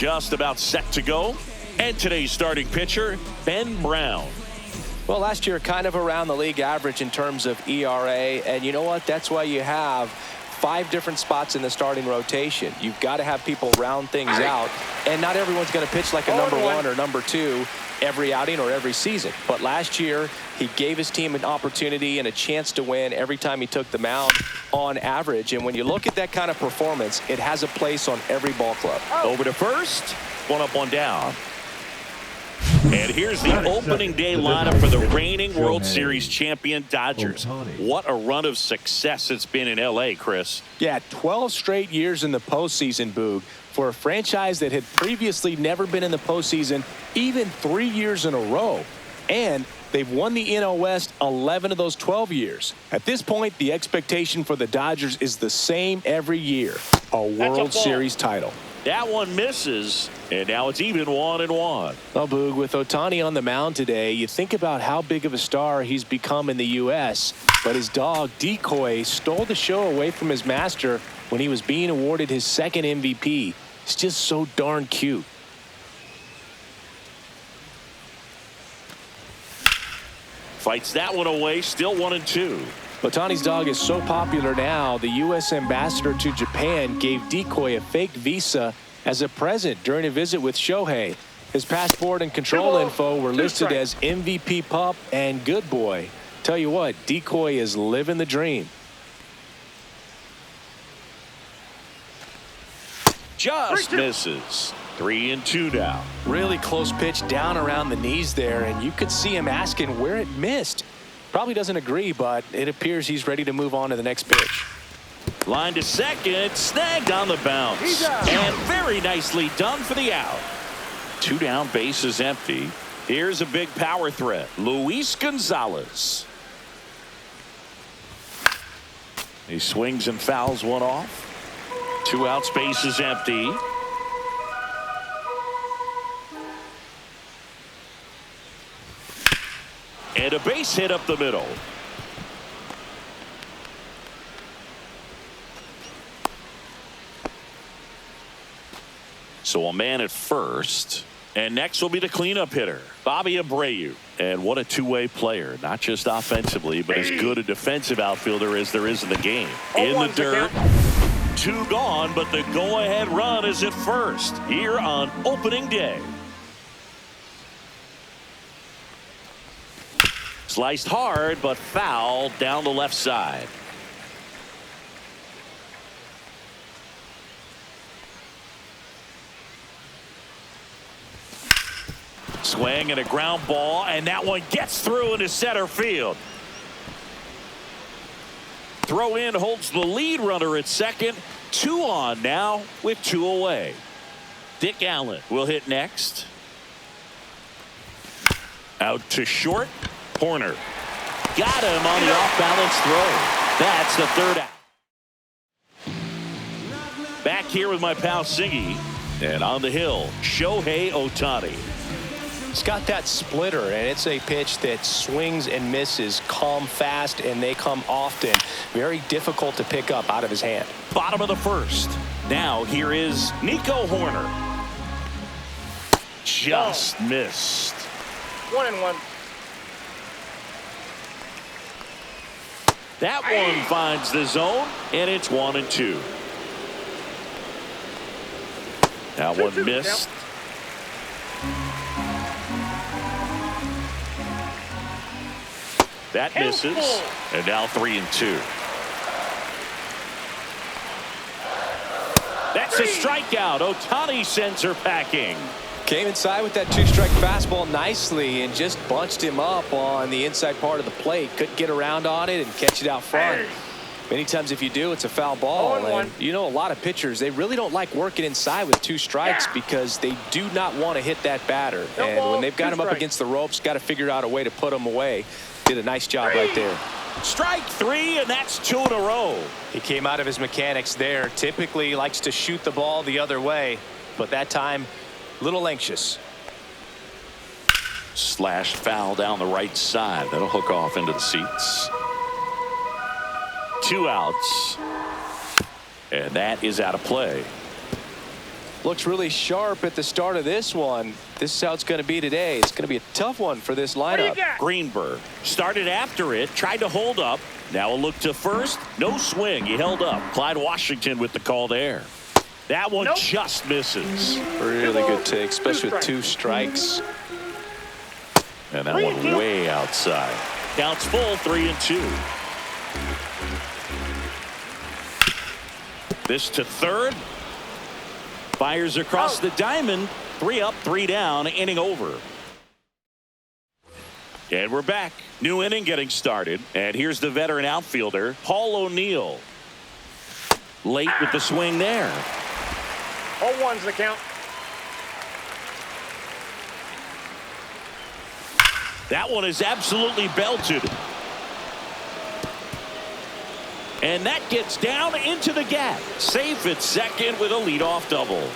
just about set to go. And today's starting pitcher, Ben Brown. Well, last year kind of around the league average in terms of ERA. And you know what? That's why you have 5 different spots in the starting rotation. You've got to have people round things out. And not everyone's going to pitch like a number 1 or number 2 every outing or every season. But last year, he gave his team an opportunity and a chance to win every time he took the mound on average. And when you look at that kind of performance, it has a place on every ball club. Over to first. 1 up, 1 down. And here's the opening day lineup for the reigning World Series champion Dodgers. What a run of success it's been in L.A., Chris. Yeah, 12 straight years in the postseason, Boog, for a franchise that had previously never been in the postseason, even 3 years in a row. And they've won the NL West 11 of those 12 years. At this point, the expectation for the Dodgers is the same every year, a World Series title. That one misses, and now it's even 1-1. Well, Boog, with Ohtani on the mound today, you think about how big of a star he's become in the U.S., but his dog, Decoy, stole the show away from his master when he was being awarded his 2nd MVP. It's just so darn cute. Fights that one away, still 1-2. Ohtani's dog is so popular now, the U.S. ambassador to Japan gave Decoy a fake visa as a present during a visit with Shohei. His passport and control info were listed as MVP pup and good boy. Tell you what, Decoy is living the dream. Just misses. 3-2 now. Really close pitch down around the knees there, and you could see him asking where it missed. Probably doesn't agree, but it appears he's ready to move on to the next pitch. Line to second, snagged on the bounce. And very nicely done for the out. 2 down, bases empty. Here's a big power threat, Luis Gonzalez. He swings and fouls one off. 2 outs, bases empty. And a base hit up the middle. So a man at first. And next will be the cleanup hitter, Bobby Abreu. And what a two-way player, not just offensively, but as good a defensive outfielder as there is in the game. In the dirt. 2 gone, but the go-ahead run is at first here on opening day. Sliced hard, but foul down the left side. Swing and a ground ball, and that one gets through into center field. Throw in holds the lead runner at second. 2 on now with 2 away. Dick Allen will hit next. Out to short. Horner got him on the off-balance throw. That's the 3rd out. Back here with my pal Siggy, and on the hill, Shohei Ohtani. He's got that splitter, and it's a pitch that swings and misses, come fast, and they come often. Very difficult to pick up out of his hand. Bottom of the 1st. Now here is Nico Horner. Just missed. 1-1. That one finds the zone, and it's 1-2. That one missed. That misses, and now 3-2. That's a strikeout. Ohtani sends her packing. Came inside with that 2-strike fastball nicely and just bunched him up on the inside part of the plate. Couldn't get around on it and catch it out front. Many times if you do, it's a foul ball. And you know, a lot of pitchers, they really don't like working inside with 2 strikes because they do not want to hit that batter. And when they've got him up against the ropes, got to figure out a way to put him away. Did a nice job right there. Strike 3, and that's 2 in a row. He came out of his mechanics there. Typically likes to shoot the ball the other way, but that time little anxious. Slashed foul down the right side. That'll hook off into the seats. 2 outs. And that is out of play. Looks really sharp at the start of this one. This is how it's going to be today. It's going to be a tough one for this lineup. Greenberg started after it, tried to hold up. Now a look to first. No swing. He held up. Clyde Washington with the call there. That one just misses. Really good take, especially with 2 strikes. And that one way outside. Counts full, 3-2. This to third. Fires across the diamond. 3 up, 3 down. Inning over. And we're back. New inning getting started. And here's the veteran outfielder, Paul O'Neill. Late with the swing there. 0-1's the count. That one is absolutely belted. And that gets down into the gap. Safe at second with a leadoff double.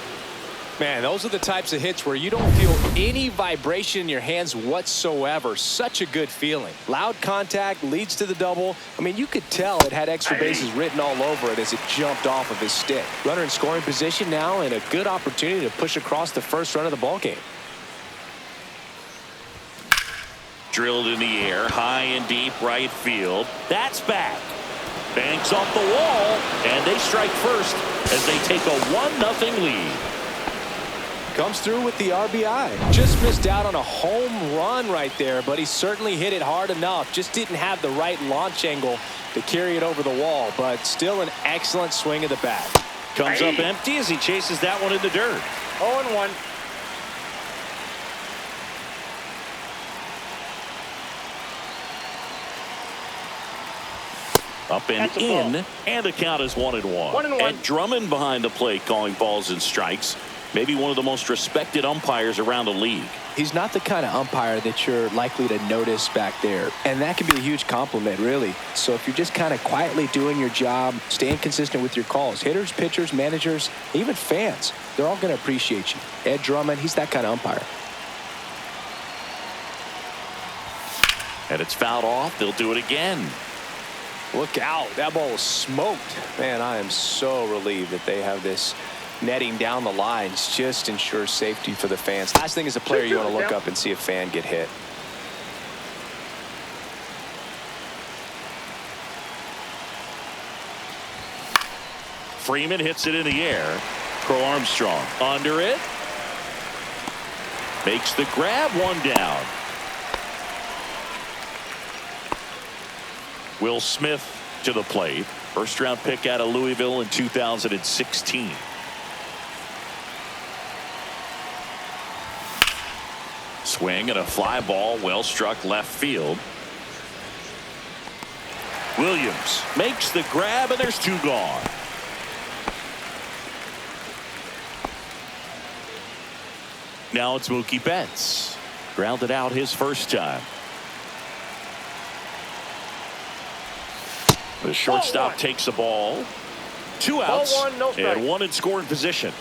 Man, those are the types of hits where you don't feel any vibration in your hands whatsoever. Such a good feeling. Loud contact leads to the double. I mean, you could tell it had extra bases written all over it as it jumped off of his stick. Runner in scoring position now, and a good opportunity to push across the first run of the ballgame. Drilled in the air, high and deep right field. That's back. Banks off the wall, and they strike first as they take a 1-0 lead. Comes through with the RBI. Just missed out on a home run right there, but he certainly hit it hard enough. Just didn't have the right launch angle to carry it over the wall, but still an excellent swing of the bat. Comes up empty as he chases that one in the dirt. 0-1. Up and in, and the count is 1-1. 1-1. And Drummond behind the plate calling balls and strikes. Maybe one of the most respected umpires around the league. He's not the kind of umpire that you're likely to notice back there. And that can be a huge compliment, really. So if you're just kind of quietly doing your job, staying consistent with your calls, hitters, pitchers, managers, even fans, they're all going to appreciate you. Ed Drummond, he's that kind of umpire. And it's fouled off. They'll do it again. Look out. That ball was smoked. Man, I am so relieved that they have this netting down the lines. Just ensures safety for the fans. Last thing as a player, you want to look up and see a fan get hit. Freeman hits it in the air. Crow Armstrong under it. Makes the grab, 1 down. Will Smith to the plate. First round pick out of Louisville in 2016. Swing and a fly ball, well struck left field. Williams makes the grab, and there's 2 gone. Now it's Mookie Betts. Grounded out his first time. The shortstop takes the ball. 2 outs. 0-1, no strike. And 1 in scoring position.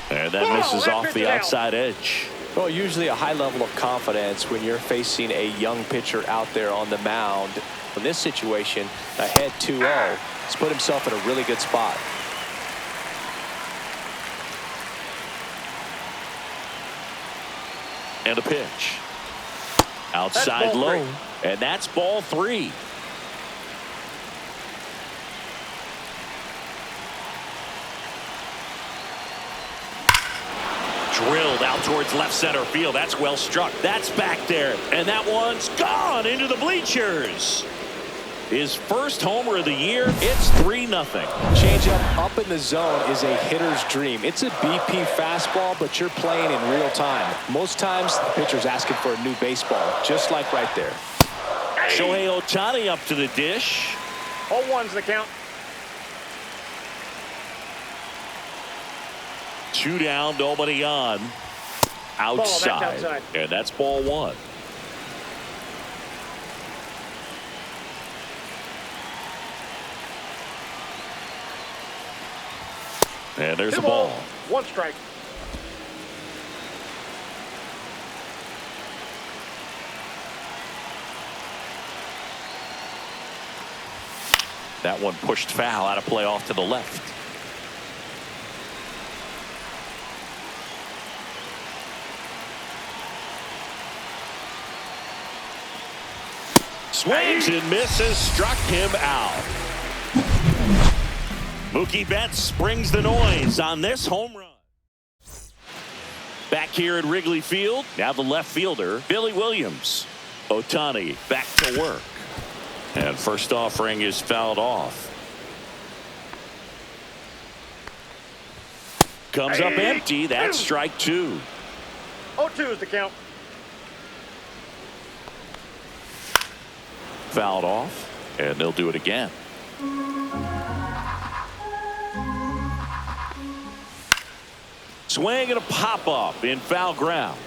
And that misses off the outside edge. Well, usually a high level of confidence when you're facing a young pitcher out there on the mound. In this situation, ahead 2-0, he's put himself in a really good spot. And a pitch. Outside low. And that's ball 3. Drilled out towards left center field. That's well struck. That's back there. And that one's gone into the bleachers. His first homer of the year. It's 3-0. Changeup up in the zone is a hitter's dream. It's a BP fastball, but you're playing in real time. Most times, the pitcher's asking for a new baseball, just like right there. Shohei Ohtani up to the dish. 0-1's the count. 2 down, nobody on. Outside. That's outside. And that's ball 1. And there's the ball. 1 strike. That one pushed foul out of play off to the left. Swings and misses, struck him out. Mookie Betts brings the noise on this home run. Back here at Wrigley Field, now the left fielder, Billy Williams. Ohtani back to work. And first offering is fouled off. Comes up empty. That's strike two. 0-2 is the count. Fouled off, and they'll do it again. Swing and a pop-up in foul ground.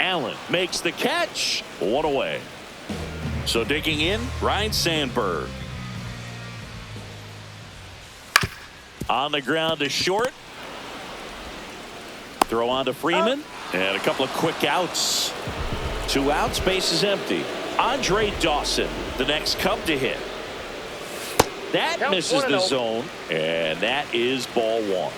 Allen makes the catch. One away. So digging in, Ryan Sandberg. On the ground to short. Throw on to Freeman. And a couple of quick outs. 2 outs, base is empty. Andre Dawson, the next Cub to hit. That Count misses the 1-0. zone, and that is ball one.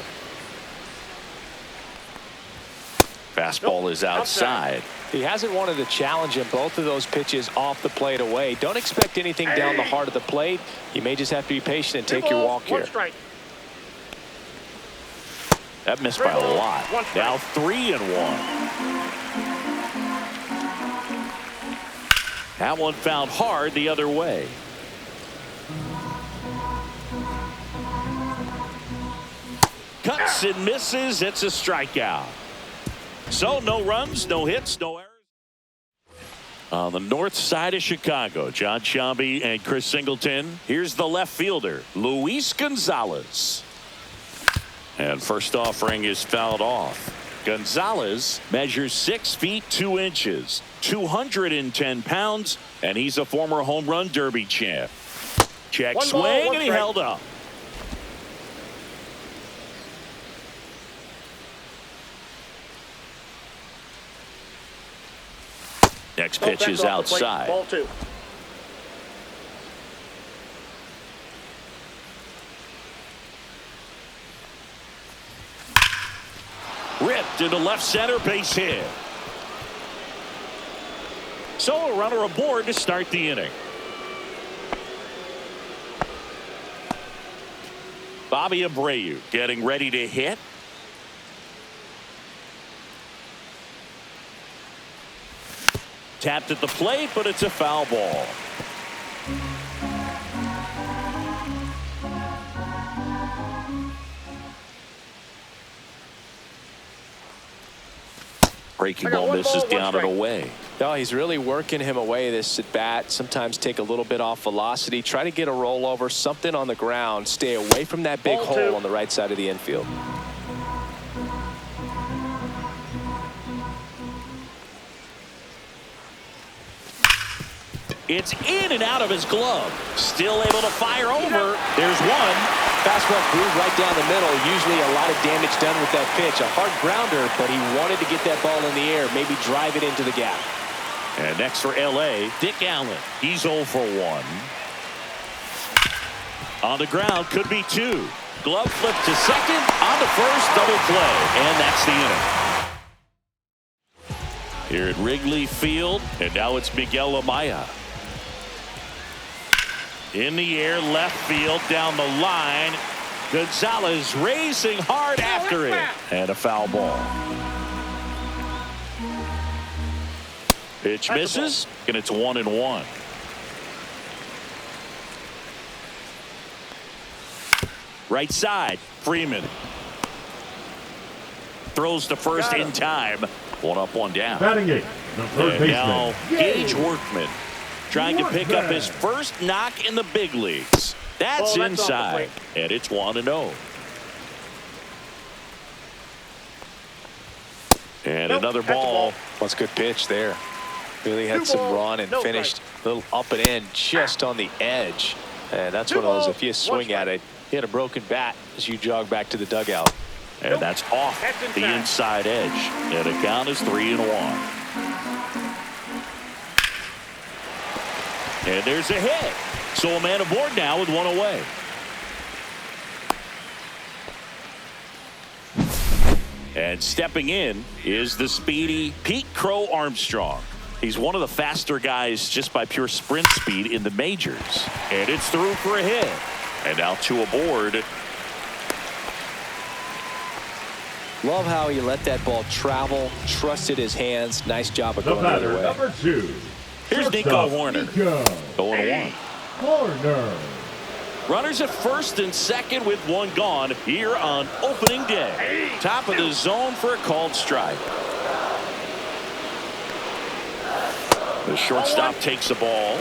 Fastball is outside. He hasn't wanted to challenge him. Both of those pitches off the plate away. Don't expect anything down the heart of the plate. You may just have to be patient and take your walk here. 1 strike. That missed by a lot. 1 strike. Now 3-1. That one found hard the other way. Cuts and misses. It's a strikeout. So no runs, no hits, no errors. On the north side of Chicago, John Sciambi and Chris Singleton. Here's the left fielder, Luis Gonzalez. And first offering is fouled off. Gonzalez measures 6 feet 2 inches, 210 pounds, and he's a former home run derby champ. Check 1 ball, swing, 1 and he strike. held up. Next pitch That's is off the plate. outside. Ball 2. Ripped into left center, base hit. So a runner aboard to start the inning. Bobby Abreu getting ready to hit. Tapped at the plate, but it's a foul ball. Breaking ball misses down and away. No, he's really working him away this at bat. Sometimes take a little bit off velocity. Try to get a rollover, something on the ground. Stay away from that big Ball hole 2. on the right side of the infield. It's in and out of his glove. Still able to fire over. There's one. Fastball groove right down the middle. Usually a lot of damage done with that pitch. A hard grounder, but he wanted to get that ball in the air. Maybe drive it into the gap. And next for L.A., Dick Allen. He's 0 for 1. On the ground, could be 2. Glove flip to second. On to first, double play. And that's the inning. Here at Wrigley Field, and now it's Miguel Amaya. In the air, left field, down the line. Gonzalez racing hard after it. And a foul ball. Pitch misses, and it's 1-1. Right side, Freeman. Throws to first in time. 1 up, 1 down. Batting eight, the third And baseman. now Gage Workman trying to pick up his first knock in the big leagues. That's Ball, that's off the inside, plate. and it's 1-0. And Nope, another that's a ball. What's a good pitch there. Really had 2 some ball, run and no finished a little up and in just on the edge. And that's 2 one of those, ball, if you 1 swing strike. at it, hit a broken bat as you jog back to the dugout. And Nope. that's off That's the inside edge. And the count is 3-1. And there's a hit. So a man aboard now with one away. And stepping in is the speedy Pete Crow Armstrong. He's one of the faster guys just by pure sprint speed in the majors. And it's through for a hit. And now two aboard. Love how he let that ball travel, trusted his hands. Nice job of going the other way. Number 2. Here's Nico Hoerner. Going 1. Hoerner. Runners at first and second with one gone here on opening day. Top of the zone for a called strike. The shortstop takes the ball.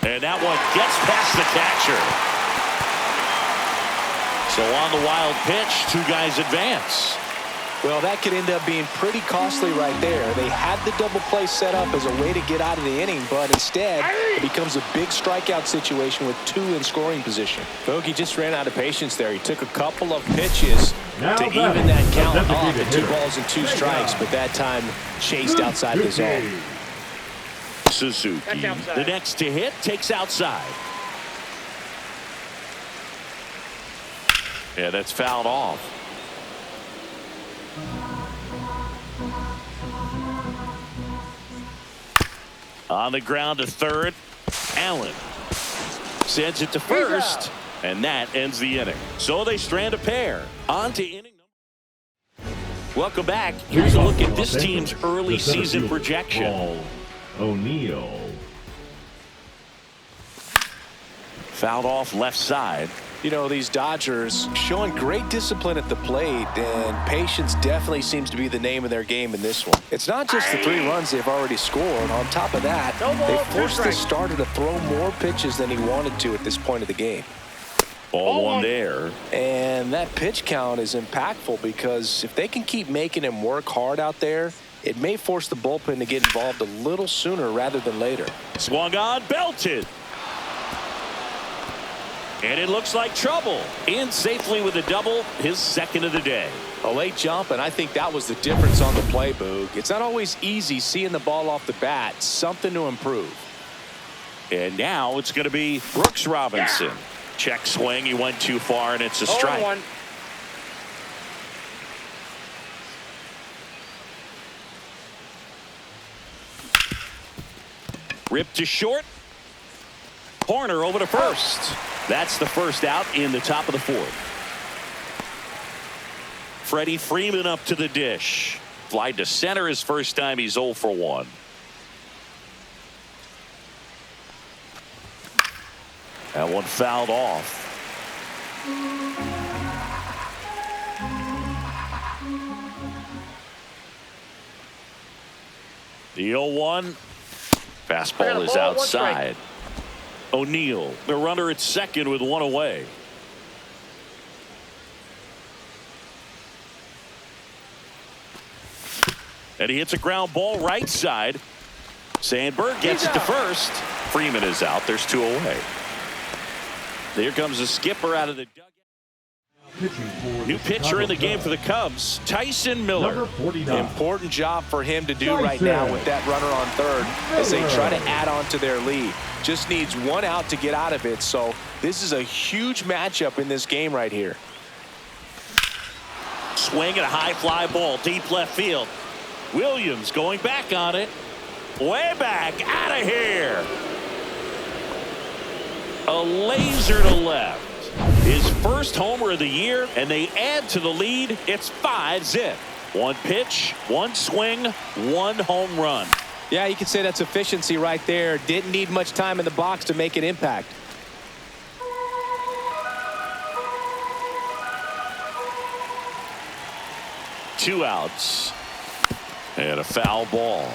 And that one gets past the catcher. So on the wild pitch, two guys advance. Well, that could end up being pretty costly right there. They had the double play set up as a way to get out of the inning, but instead it becomes a big strikeout situation with two in scoring position. Bogey just ran out of patience there. He took a couple of pitches to even that count off at 2 balls and 2 strikes, but that time chased outside the zone. Suzuki, the next to hit, takes outside. Yeah, that's fouled off. On the ground to third, Allen sends it to first, and that ends the inning. So they strand a pair. On to inning number. Welcome back. Here's a look at this team's early season projection. O'Neill. Fouled off left side. You know, these Dodgers showing great discipline at the plate, and patience definitely seems to be the name of their game in this one. It's not just the 3 runs they've already scored. On top of that, they forced the starter to throw more pitches than he wanted to at this point of the game. Ball 1 there. And that pitch count is impactful because if they can keep making him work hard out there, it may force the bullpen to get involved a little sooner rather than later. Swung on, belted. And it looks like trouble. In safely with a double, his second of the day. A late jump, and I think that was the difference on the play, Boog. It's not always easy seeing the ball off the bat. Something to improve. And now it's going to be Brooks Robinson. Check swing. He went too far, and it's a strike. Ripped to short. Hoerner over to first. That's the first out in the top of the 4th. Freddie Freeman up to the dish. Fly to center his first time. He's 0 for 1. That one fouled off. The 0-1. Fastball is outside. O'Neill, the runner at second with one away. And he hits a ground ball right side. Sandberg gets it to first. Freeman is out. There's 2 away. Here comes the skipper out of the dugout. New pitcher in the game for the Cubs, Tyson Miller. Important job for him to do right now with that runner on third as they try to add on to their lead. Just needs 1 out to get out of it. So this is a huge matchup in this game right here. Swing at a high fly ball deep left field. Williams going back on it. Way back out of here. A laser to left. His first homer of the year, and they add to the lead. It's 5-zip. 1 pitch, 1 swing, 1 home run. Yeah, you could say that's efficiency right there. Didn't need much time in the box to make an impact. Two outs. And a foul ball.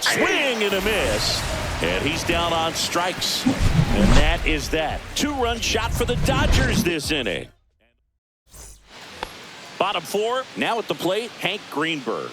Swing and a miss. And he's down on strikes. And that is that. 2-run shot for the Dodgers this inning. Bottom 4, now at the plate, Hank Greenberg.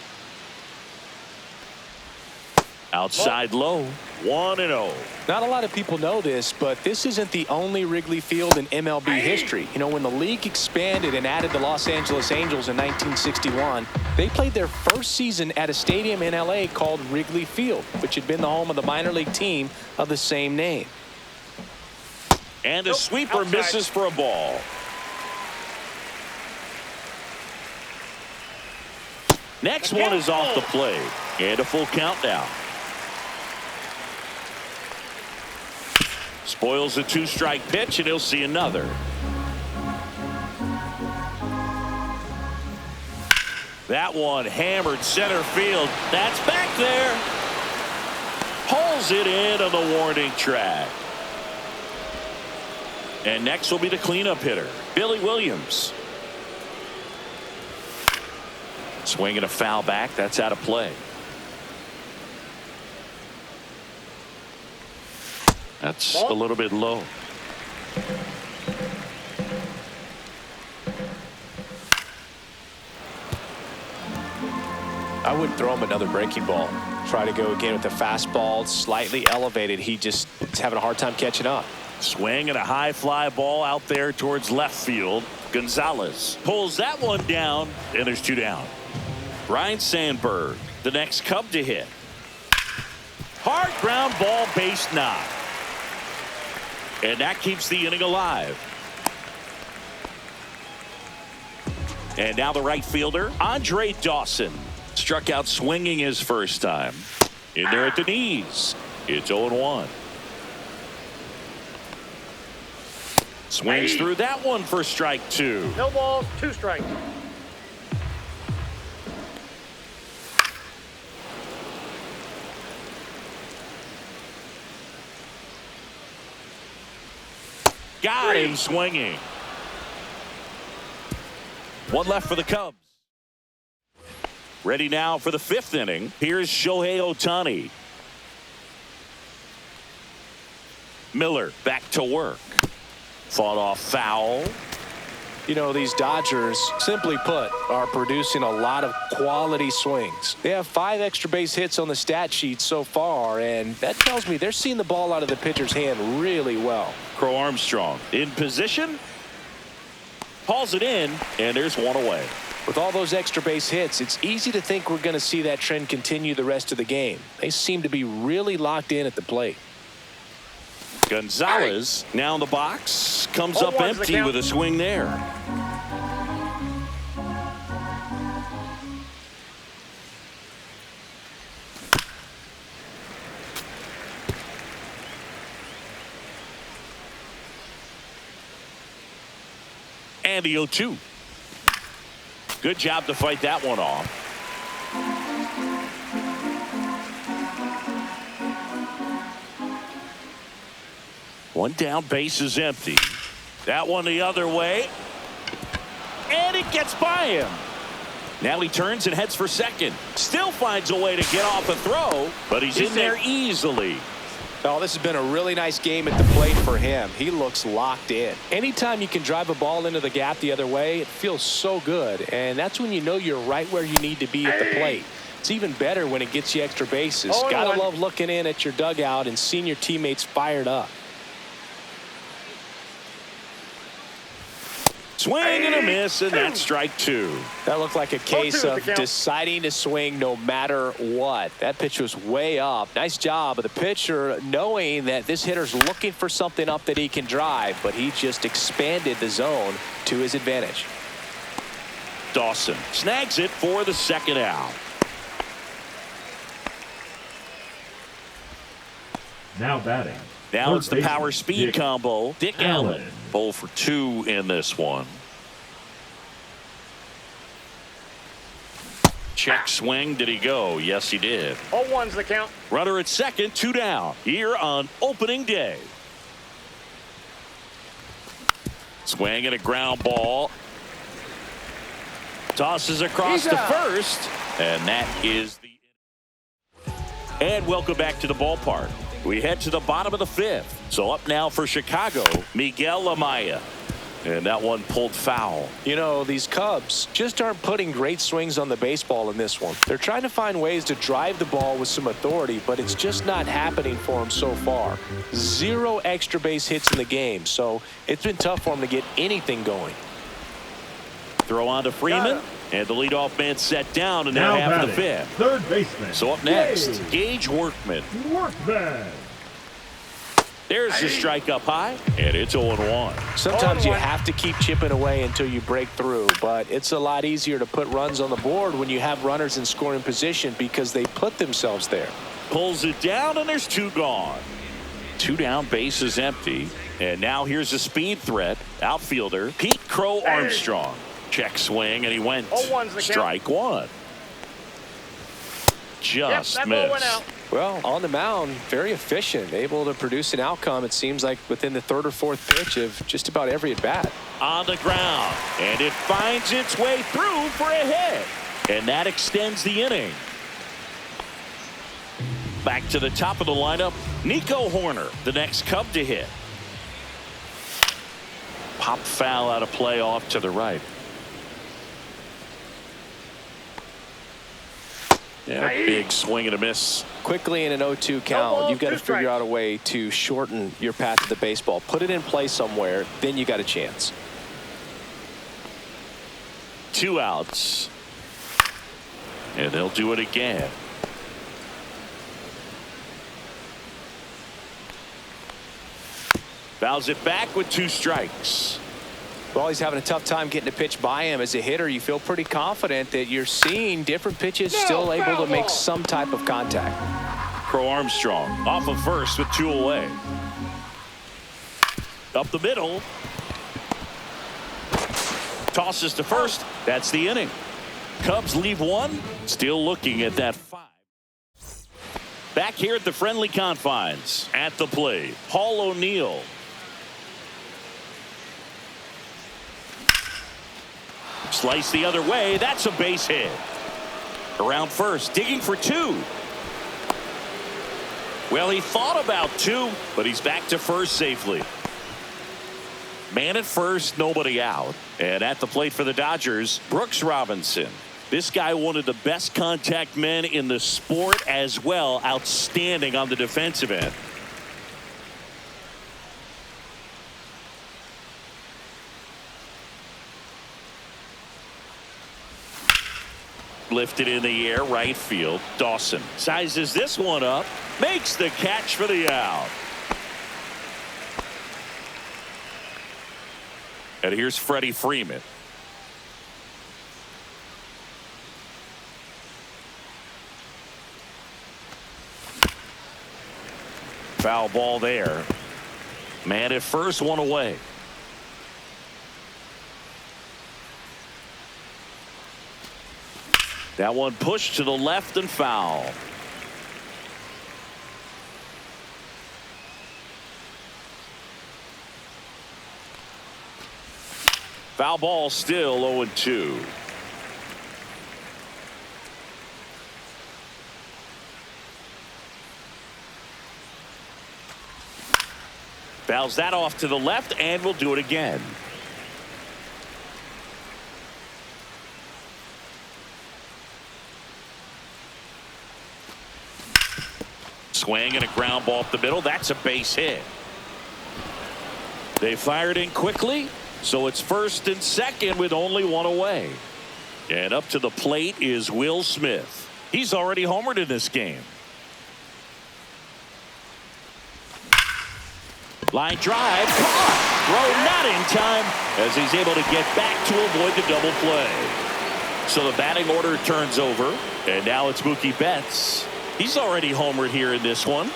Outside low, 1-0. Not a lot of people know this, but this isn't the only Wrigley Field in MLB history. You know, when the league expanded and added the Los Angeles Angels in 1961, they played their first season at a stadium in LA called Wrigley Field, which had been the home of the minor league team of the same name. And the sweeper misses for a ball. Next one is off the plate. And a full count now. Spoils the 2-strike pitch, and he'll see another. That one hammered center field. That's back there. Pulls it in on the warning track. And next will be the cleanup hitter, Billy Williams. Swinging a foul back. That's out of play. That's a little bit low. I wouldn't throw him another breaking ball. Try to go again with the fastball, slightly elevated. He just is having a hard time catching up. Swing and a high fly ball out there towards left field. Gonzalez pulls that one down, and there's 2 down. Ryan Sandberg, the next Cub to hit. Hard ground ball, base knock. And that keeps the inning alive. And now the right fielder, Andre Dawson. Struck out swinging his first time. In there at the knees. It's 0-1. Swings through that one for strike 2. No balls, 2 strikes. Got him swinging. One left for the Cubs. Ready now for the 5th inning. Here's Shohei Ohtani. Miller back to work. Fought off foul. You know, these Dodgers, simply put, are producing a lot of quality swings. They have 5 extra base hits on the stat sheet so far, and that tells me they're seeing the ball out of the pitcher's hand really well. Crow Armstrong in position. Hauls it in, and there's one away. With all those extra base hits, it's easy to think we're going to see that trend continue the rest of the game. They seem to be really locked in at the plate. Gonzalez now in the box, comes up empty with a swing there. And the 0-2. Good job to fight that one off. One down, base is empty. That one the other way. And it gets by him. Now he turns and heads for second. Still finds a way to get off a throw, but he's in there easily. Oh, this has been a really nice game at the plate for him. He looks locked in. Anytime you can drive a ball into the gap the other way, it feels so good. And that's when you know you're right where you need to be at the plate. It's even better when it gets you extra bases. Gotta love looking in at your dugout and seeing your teammates fired up. Swing and a miss, and that's strike 2. That looked like a case of deciding to swing no matter what. That pitch was way up. Nice job of the pitcher knowing that this hitter's looking for something up that he can drive, but he just expanded the zone to his advantage. Dawson snags it for the second out. Now batting. Now it's the power speed Dick combo. Dick Allen. 0 for 2 in this one. Check swing. Did he go? Yes, he did. 0-1's the count. Runner at second, 2 down. Here on opening day. Swing and a ground ball. Tosses across to first. And that is the... And welcome back to the ballpark. We head to the bottom of the 5th. So up now for Chicago, Miguel Amaya. And that one pulled foul. You know, these Cubs just aren't putting great swings on the baseball in this one. They're trying to find ways to drive the ball with some authority, but it's just not happening for them so far. 0 extra base hits in the game, so it's been tough for them to get anything going. Throw on to Freeman, and the leadoff man set down in Now that half of the batting, fifth. third baseman. So up next, Gage Workman. Workman. There's the strike up high, and it's 0-1. Sometimes you have to keep chipping away until you break through, but it's a lot easier to put runs on the board when you have runners in scoring position because they put themselves there. Pulls it down, and there's 2 gone. 2 down, base is empty. And now here's a speed threat. Outfielder Pete Crow Armstrong. Check swing, and he went. 0-1's the Strike 1. Just that ball went missed. out. Well, on the mound, very efficient, able to produce an outcome, it seems like, within the 3rd or 4th pitch of just about every at-bat. On the ground, and it finds its way through for a hit. And that extends the inning. Back to the top of the lineup, Nico Horner, the next Cub to hit. Pop foul out of play off to the right. Yeah, big swing and a miss. Quickly in an 0-2 count, you've got to figure out a way to shorten your path to the baseball. Put it in play somewhere, then you got a chance. 2 outs. And they'll do it again. Fouls it back with 2 strikes. Well, he's having a tough time getting a pitch by him. As a hitter, you feel pretty confident that you're seeing different pitches still able to make some type of contact. Crow Armstrong off of first with 2 away. Up the middle. Tosses to first. That's the inning. Cubs leave 1. Still looking at that 5. Back here at the friendly confines. At the plate, Paul O'Neill. Slice the other way. That's a base hit. Around first, digging for 2. Well, he thought about 2, but he's back to first safely. Man at first, nobody out. And at the plate for the Dodgers, Brooks Robinson. This guy, one of the best contact men in the sport as well. Outstanding on the defensive end. Lifted in the air, right field. Dawson sizes this one up, makes the catch for the out. And here's Freddie Freeman. Foul ball there. Man at first, 1 away. That one pushed to the left and foul. Foul ball, still 0-2. Fouls that off to the left, and we'll do it again. Swing and a ground ball up the middle. That's a base hit. They fired in quickly, so it's first and second with only 1 away. And up to the plate is Will Smith. He's already homered in this game. Line drive, caught. Throw not in time as he's able to get back to avoid the double play. So the batting order turns over, and now it's Mookie Betts. He's already homered here in this one.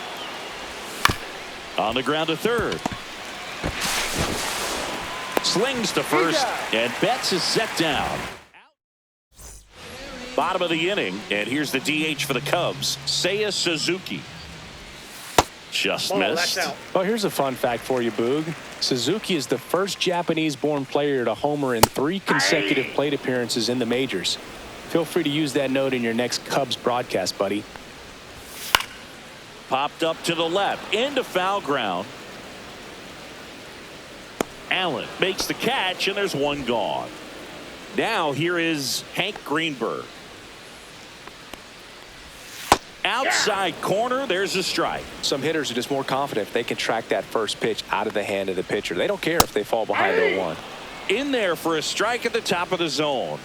On the ground to third. Slings to first, and Betts is set down. Bottom of the inning, and here's the DH for the Cubs, Seiya Suzuki. Just missed. Well, here's a fun fact for you, Boog. Suzuki is the first Japanese-born player to homer in 3 consecutive plate appearances in the majors. Feel free to use that note in your next Cubs broadcast, buddy. Popped up to the left, into foul ground. Allen makes the catch, and there's one gone. Now here is Hank Greenberg. Outside corner, there's a strike. Some hitters are just more confident if they can track that first pitch out of the hand of the pitcher. They don't care if they fall behind 0-1. In there for a strike at the top of the zone.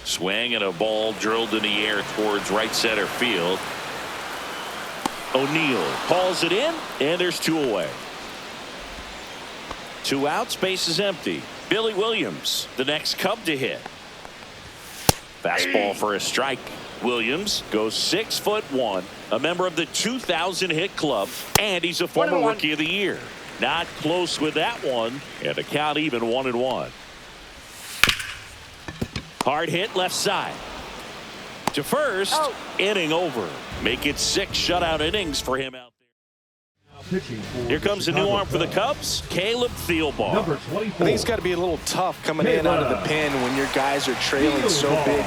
Swing and a ball drilled in the air towards right center field. O'Neill calls it in, and there's 2 away. 2 outs, base is empty. Billy Williams, the next Cub to hit. Fastball for a strike. Williams goes 6'1", a member of the 2000 hit club, and he's a former Rookie of the Year. Not close with that one, and the count even 1-1. Hard hit left side. To first, inning over. Make it 6 shutout innings for him out there. Here comes a new arm for the Cubs, Caleb Thielbar. Number 24. I think it's got to be a little tough coming in out of the pen when your guys are trailing so big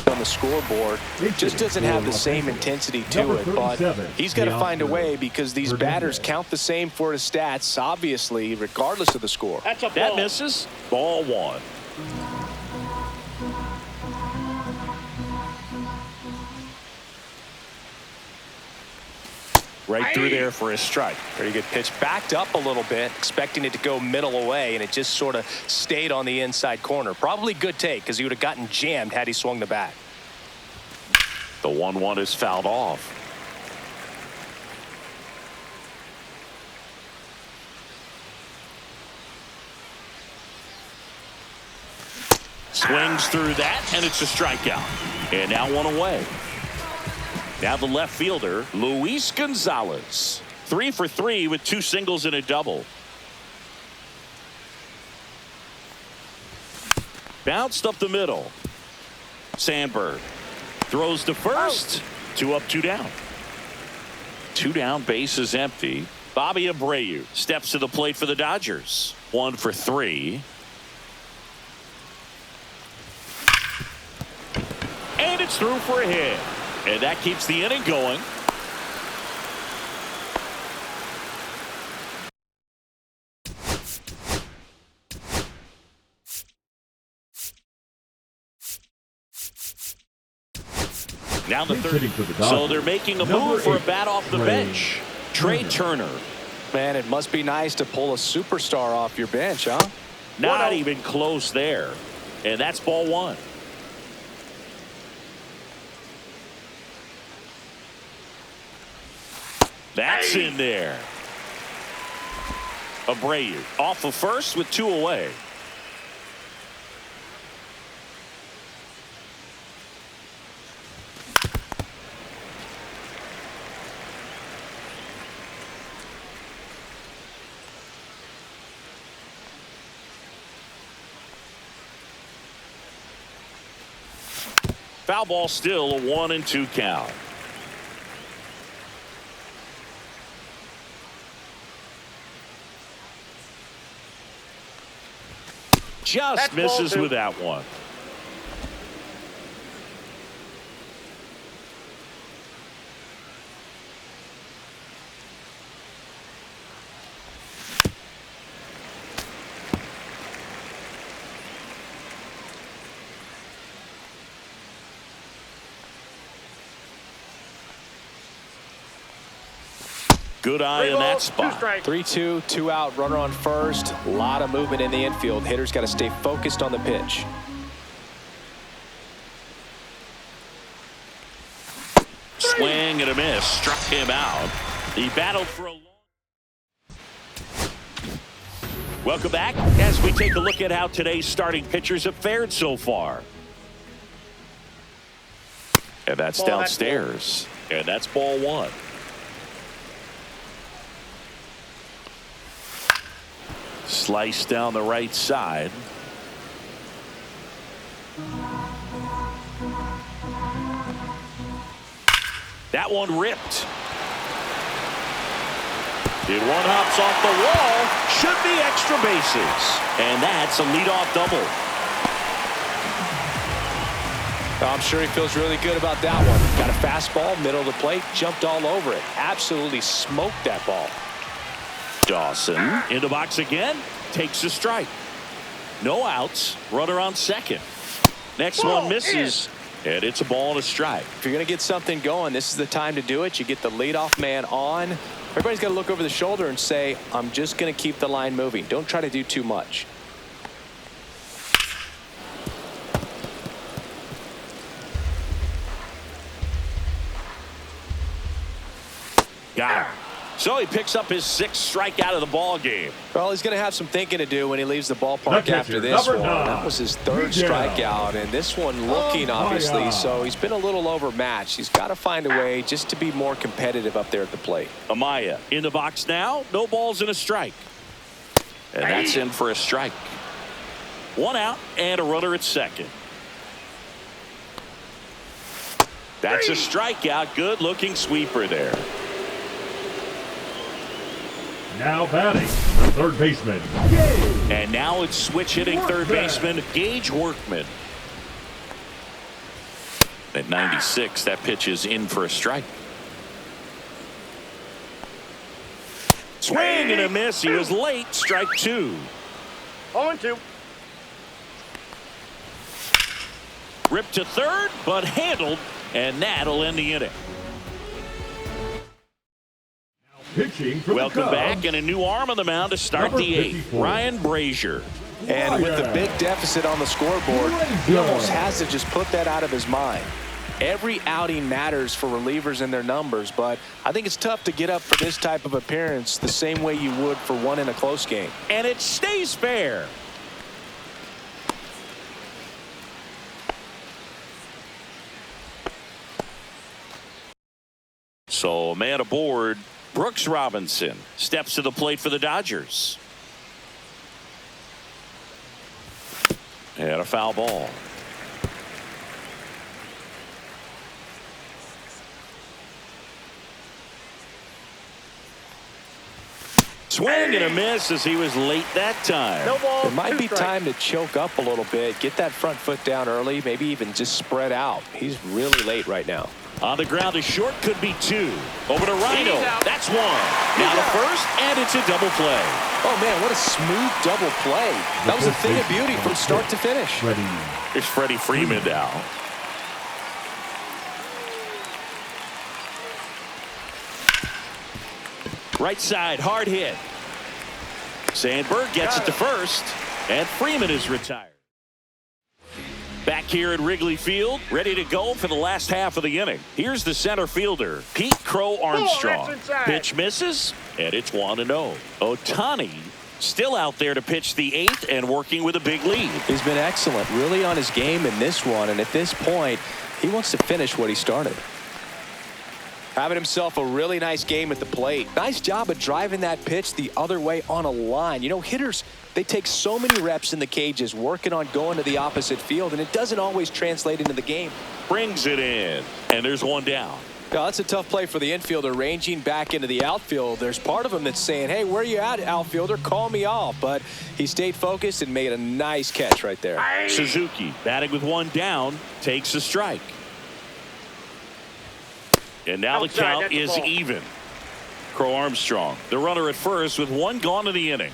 on the scoreboard. Just doesn't have the same intensity to it, but he's got to find a way because these batters count the same for his stats, obviously, regardless of the score. That's a ball. That misses. Ball 1. Right through there for a strike. Very good pitch. Backed up a little bit, expecting it to go middle away, and it just sort of stayed on the inside corner. Probably good take because he would have gotten jammed had he swung the bat. The 1-1 is fouled off. Swings through that, and it's a strikeout. And now 1 away. Now the left fielder, Luis Gonzalez. 3 for 3 with 2 singles and a double. Bounced up the middle. Sandberg throws to first. 2 up, 2 down. 2 down, base is empty. Bobby Abreu steps to the plate for the Dodgers. 1 for 3. And it's through for a hit. And that keeps the inning going. Now the third. So they're making a move for a bat off the bench. Trey Turner. Man, it must be nice to pull a superstar off your bench, huh? Not even close there. And that's ball 1. That's in there. Abreu off of first with 2 away. Foul ball, still a 1-2 count. Just misses with that one. Good eye in that spot. 3-2, 2 out, runner on first. A lot of movement in the infield. Hitters got to stay focused on the pitch. Swing and a miss. Struck him out. He battled for a long. Welcome back as we take a look at how today's starting pitchers have fared so far. And that's downstairs. And that's ball 1. Slice down the right side. That one ripped. Did one hops off the wall. Should be extra bases. And that's a leadoff double. I'm sure he feels really good about that one. Got a fastball, middle of the plate, jumped all over it. Absolutely smoked that ball. Dawson in the box again, takes a strike. No outs, runner on second. Next one misses, and it's a ball and a strike. If you're going to get something going, this is the time to do it. You get the leadoff man on. Everybody's got to look over the shoulder and say, I'm just going to keep the line moving. Don't try to do too much. Got him. So he picks up his 6th strikeout of the ball game. Well, he's going to have some thinking to do when he leaves the ballpark after this one. That was his 3rd strikeout, and this one looking, obviously, so he's been a little overmatched. He's got to find a way just to be more competitive up there at the plate. Amaya in the box now, no balls and a strike. And that's in for a strike. 1 out and a runner at second. That's a strikeout. Good looking sweeper there. Now batting, third baseman. And now it's switch hitting third baseman Gage Workman. At 96, that pitch is in for a strike. Swing and a miss. He was late. Strike 2. 0-2. Ripped to third, but handled, and that'll end the inning. Pitching for Welcome the back, and a new arm on the mound to start Number the 8th. 54. Ryan Brazier. And with the big deficit on the scoreboard, he almost has to just put that out of his mind. Every outing matters for relievers and their numbers, but I think it's tough to get up for this type of appearance the same way you would for one in a close game. And it stays fair. So a man aboard. Brooks Robinson steps to the plate for the Dodgers. And a foul ball. Swing and a miss as he was late that time. No ball. It might 2 be strikes. time to choke up a little bit, get that front foot down early, maybe even just spread out. He's really late right now. On the ground, a short could be 2. Over to Rhino. He's out. That's 1. Now to first, and it's a double play. Oh, man, what a smooth double play. That was a thing of beauty from start to finish. Here's Freddie Freeman now. Right side, hard hit. Sandberg gets it to first, and Freeman is retired. Back here at Wrigley Field, ready to go for the last half of the inning. Here's the center fielder, Pete Crow Armstrong. Pitch misses, and it's 1-0. Ohtani still out there to pitch the 8th and working with a big lead. He's been excellent, really on his game in this one, and at this point, he wants to finish what he started. Having himself a really nice game at the plate. Nice job of driving that pitch the other way on a line. You know, hitters, they take so many reps in the cages working on going to the opposite field, and it doesn't always translate into the game. Brings it in, and there's 1 down. Now, that's a tough play for the infielder, ranging back into the outfield. There's part of him that's saying, hey, where you at, outfielder? Call me off. But he stayed focused and made a nice catch right there. Suzuki, batting with 1 down, takes a strike. And now the count is even. Crow Armstrong, the runner at first with 1 gone in the inning.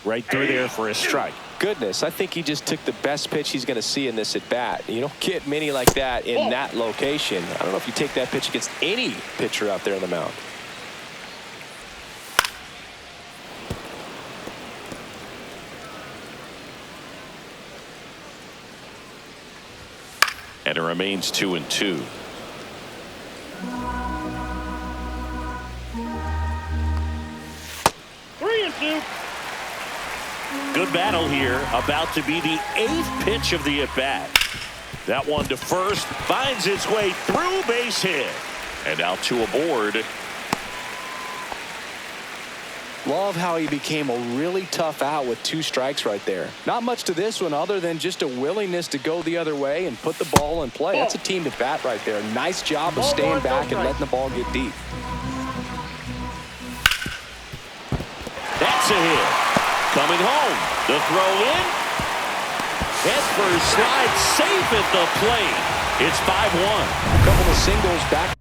Right through there for a strike. Goodness, I think he just took the best pitch he's going to see in this at bat. You don't get many like that in that location. I don't know if you take that pitch against any pitcher out there on the mound. And it remains 2-2. Good battle here. About to be the 8th pitch of the at-bat. That one to first. Finds its way through, base hit. And now 2 aboard. Love how he became a really tough out with 2 strikes right there. Not much to this one other than just a willingness to go the other way and put the ball in play. That's a team to bat right there. Nice job of staying back and letting the ball get deep. That's a hit. Coming home. The throw in. Head first, slide safe at the plate. It's 5-1. A couple of singles back.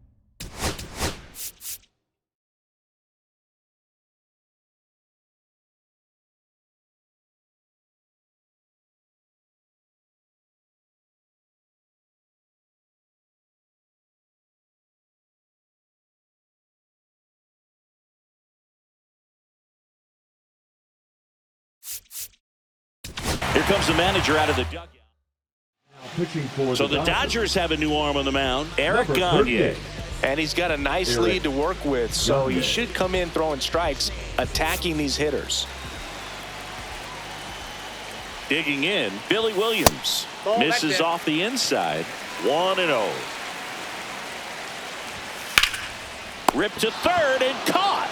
Here comes the manager out of the dugout. Pitching for So the Dodgers have a new arm on the mound, Eric Number Gagne. 38. And he's got a nice lead to work with, so he should come in throwing strikes, attacking these hitters. Digging in, Billy Williams. Ball back Misses there. off the inside. 1-0. Ripped to third and caught.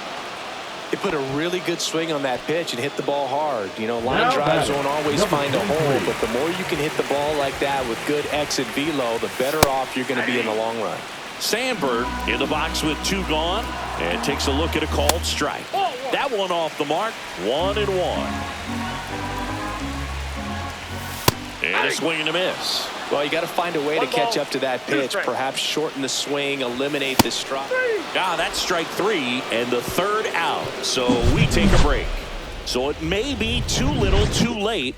He put a really good swing on that pitch and hit the ball hard. You know, line Now drives batting, won't always number find a hole, 23. but the more you can hit the ball like that with good exit velo, the better off you're going to be in the long run. Sandberg in the box with 2 gone and takes a look at a called strike. That one off the mark. 1-1. And a swing and a miss. Well, you got to find a way to One catch ball, up to that 2 pitch, strikes. perhaps shorten the swing, eliminate the strike. That's strike 3 and the third out. So we take a break. So it may be too little too late.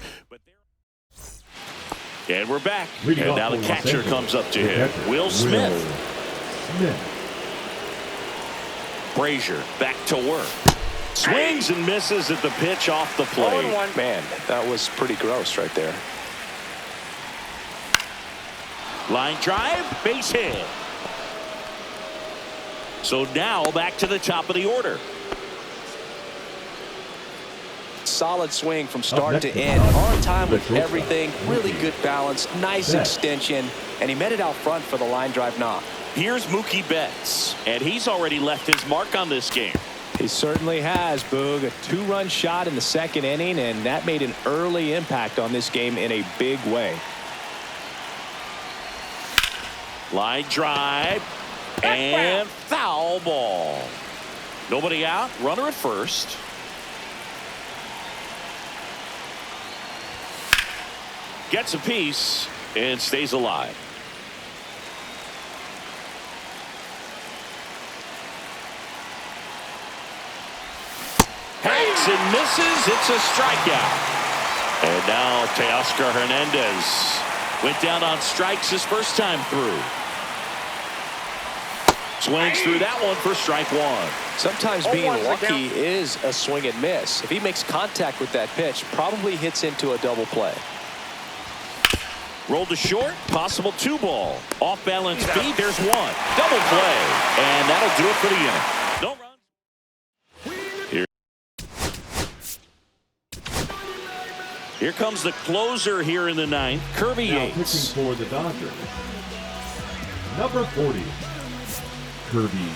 And we're back. Leading And off now the for Los catcher Angeles, comes up to the him. catcher, Will Smith. Smith. Brazier back to work. Swings and misses at the pitch off the plate. 0-1. Man, that was pretty gross right there. Line drive, base hit. So now back to the top of the order. Solid swing from start next to is end. On time the with shortstop, everything. Really good balance. Nice Betts. extension. And he met it out front for the line drive knock. Here's Mookie Betts, and he's already left his mark on this game. He certainly has, Boog. A 2-run shot in the second inning, and that made an early impact on this game in a big way. Line drive and foul ball. Nobody out. Runner at first. Gets a piece and stays alive. Hanks and misses. It's a strikeout. And now Teoscar Hernandez went down on strikes his first time through. Swings through that one for strike 1. Sometimes being 0-1's the lucky count. is a swing and miss. If he makes contact with that pitch, probably hits into a double play. Rolled to short, possible 2-ball. Off balance feed, there's 1. Double play. And that'll do it for the inning. No runs. Here comes the closer here in the 9th, Kirby Now Yates. pitching for the Dodgers. Number 40. Kirby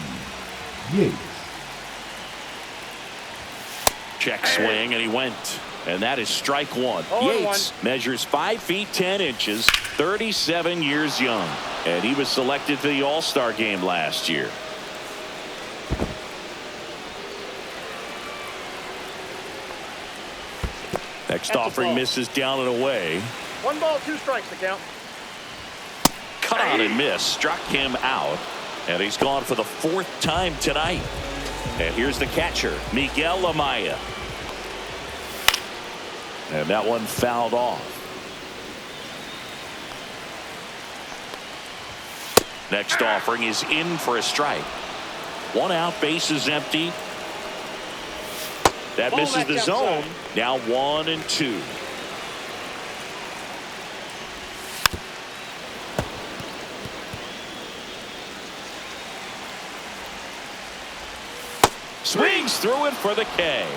Yates. Check swing, and he went. And that is strike 1. 0-1. Yates measures 5 feet 10 inches, 37 years young. And he was selected to the All-Star game last year. Next That's a offering ball. misses down and away. 1 ball, 2 strikes the count. Cut on and miss. Struck him out. And he's gone for the 4th time tonight. And here's the catcher, Miguel Amaya. And that one fouled off. Next offering is in for a strike. 1 out, base is empty. That Ball misses back the outside. zone. Now 1-2. Swings through it for the K.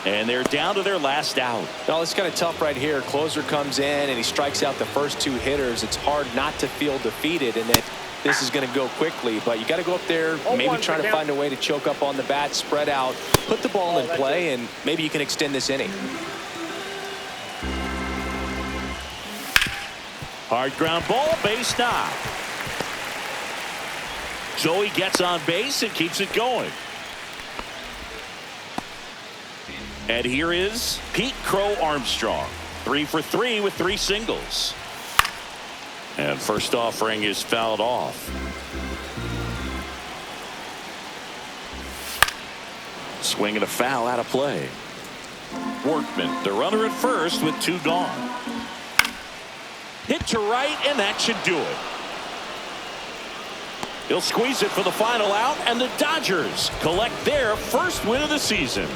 And they're down to their last out. Well, it's kind of tough right here. Closer comes in and he strikes out the first 2 hitters. It's hard not to feel defeated and that this is going to go quickly. But you got to go up there, maybe 0-1 try to for find a way to choke up on the bat, spread out, put the ball in play, and maybe you can extend this inning. Hard ground ball, base knock. Joey gets on base and keeps it going. And here is Pete Crow Armstrong. 3 for 3 with 3 singles. And first offering is fouled off. Swing and a foul out of play. Workman, the runner at first with 2 gone. Hit to right, and that should do it. He'll squeeze it for the final out, and the Dodgers collect their first win of the season.